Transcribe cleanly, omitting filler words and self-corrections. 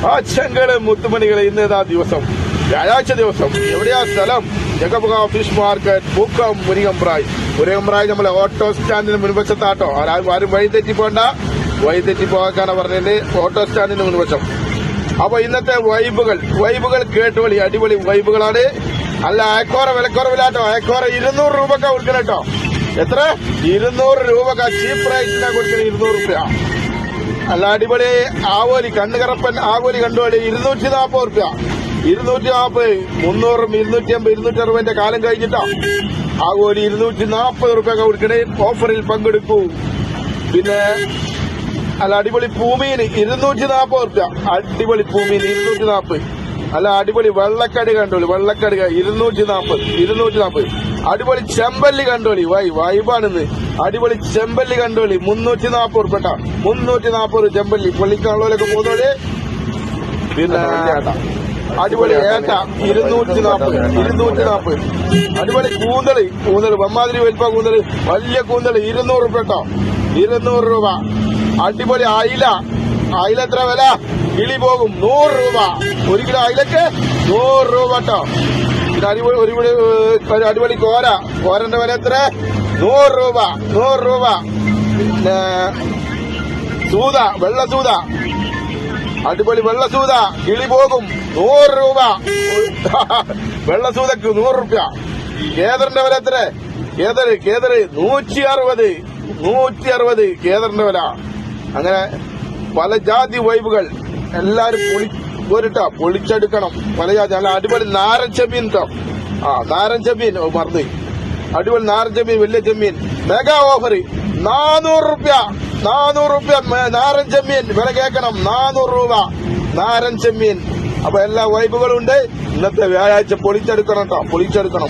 ആച്ചങ്ങള് മുത്തുമണികളെ ഇന്നേതാ ദിവസം? വ്യാഴാഴ്ച ദിവസം. എവിടെയാ സ്ഥലം? ജഗബുഗ ഫിഷ് മാർക്കറ്റ്, മുക്കം, മുരിങ്ങമ്പ്രായി നമ്മളെ ഓട്ടോ സ്റ്റാൻഡിന് മുൻവശത്താട്ടോ. ആരും വഴി തെറ്റി പോകണ്ട, വഴി തെറ്റി പോകാനാണ് പറഞ്ഞത്. ഓട്ടോ സ്റ്റാൻഡിന് മുൻവശം. അപ്പൊ ഇന്നത്തെ വൈബുകൾ കേട്ടുവളി, അടിപൊളി വൈബുകളാണ്. അല്ല അയക്കോറ വിലക്കുറവിലാട്ടോ. അയക്കോറ 200 രൂപക്കാ കൊടുക്കണം കേട്ടോ. എത്ര? 200 രൂപക്കാ. ചീപ്പ് പ്രൈസിനാ കൊടുക്കുന്നത്. 200 രൂപ. അല്ല അടിപൊളി ആവോലി, കണ്ണുകറപ്പൻ ആവോലി കണ്ടുപോളി. 240 രൂപ. 240, 300, 250, 260 കാലം കഴിഞ്ഞിട്ടോ. ആവോലി 240 രൂപയൊക്കെ കൊടുക്കണേ. ഓഫറിൽ പങ്കെടുക്കൂ. പിന്നെ അല്ല അടിപൊളി പൂമീന് 240 രൂപ. അടിപൊളി പൂമീൻ 240. അല്ല അടിപൊളി വെള്ളക്കടി കണ്ടോളി, വെള്ളക്കടി 240. അടിപൊളി ചെമ്പല്ലി കണ്ടോളി, വൈബാണിന്ന്. അടിപൊളി ചെമ്പല്ലി കണ്ടോളി 340 രൂപ. 340 ചെമ്പല്ലി. പൊള്ളിക്കാനുള്ളവരൊക്കെ പോകുന്നോളി. പിന്നെ അടിപൊളി ഏട്ട 240. അടിപൊളി കൂന്തള് വമ്മാതിരി വലിപ്പ കൂന്തള്, വലിയ കൂന്തള് 200 രൂപ കേട്ടോ. 200 രൂപ. അടിപൊളി അയില എത്ര വില? കിളി പോകും 100 രൂപ. 1 കിലോ അയിലക്ക് 100 രൂപ കേട്ടോ. പിന്നെ അടിപൊളി കോരന്റെ വില എത്ര? 100 രൂപ. 100 രൂപ. പിന്നെ വെള്ളസൂത അടിപൊളി വെള്ളസൂത, കിളി പോകും 100 രൂപ. വെള്ളസൂതക്ക് 100 രൂപ. കേദറിന്റെ വില എത്ര? കേദറ് 160 കേദറിന്റെ വില. അങ്ങനെ പല ജാതി വൈബുകൾ എല്ലാരും പൊളിച്ചെടുക്കണം. പല ജാതി. നല്ല അടിപൊളി നാരൻ ചെമ്മീൻ കേട്ടോ. നാരൻ ചെമ്മീൻ മറന്നു. അടിപൊളി നാരൻ ചെമ്മീൻ, വലിയ ചെമ്മീൻ. മെഗാ ഓഫർ 400 രൂപ. 400 രൂപ നാരൻ ചെമ്മീൻ. വില കേൾക്കണം. 400 രൂപ നാരൻ ചെമ്മീൻ. അപ്പൊ എല്ലാ വൈബുകളും ഉണ്ട്. ഇന്നത്തെ വ്യാഴാഴ്ച പൊളിച്ചെടുക്കണം കേട്ടോ. പൊളിച്ചെടുക്കണം.